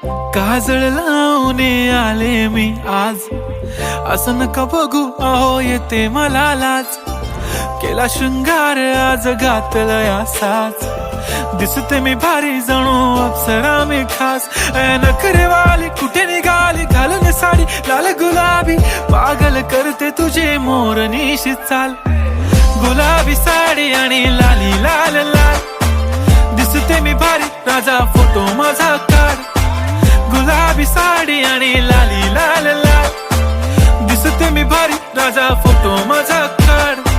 काजळ लावून आले मी आज, असं नका बघू अहो येते मला लाज. केला शृंगार आज घातला साज, दिसते मी भारी जणू अप्सरा मी खास. नखरेवाली कुठे निघाली घालून साडी लाल गुलाबी, पागल करते तुझे मोरनीशी चाल. गुलाबी साडी आणि लाली लाल लाल, दिसते मी भारी राजा फोटो माझा काढ. गुलाबी साडी आणि लाली लाल लाल, दिसते मी भारी राजा फोटो माझा काढ.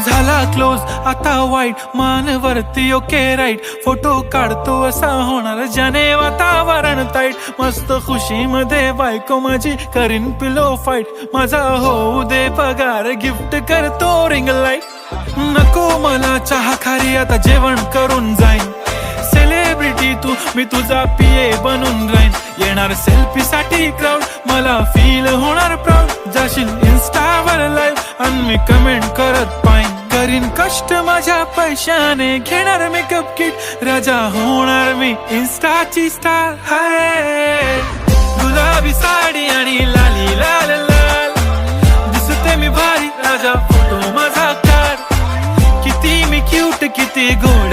झाला क्लोज आता वाईट, मान वरती ओके राईट. फोटो काढतो असा होणार ज्याने वातावरण ताईट. मस्त खुशी मध्ये बायको माझी करीन पिलो फाईट. माझा होऊ दे पगार गिफ्ट करतो रिंग लाईट. नको मला चहा खारी आता जेवण करून जाईन. सेलिब्रिटी तू मी तुझा पिये बनून राहीन. येणार सेल्फी साठी क्राऊड मला फील होणार प्राऊड. जाशील इन्स्टावर लाईव्ह आणि मी कमेंट करत पाईन. करीन कष्ट माझ्या पैशाने घेणार मेकअप किट. राजा होणार मी इन्स्टाची स्टार. हाय गुलाबी साडी आणि लाली लाल लाल, दिसते मी भारी राजा फोटो माझा काढ. किती मी क्यूट किती गोड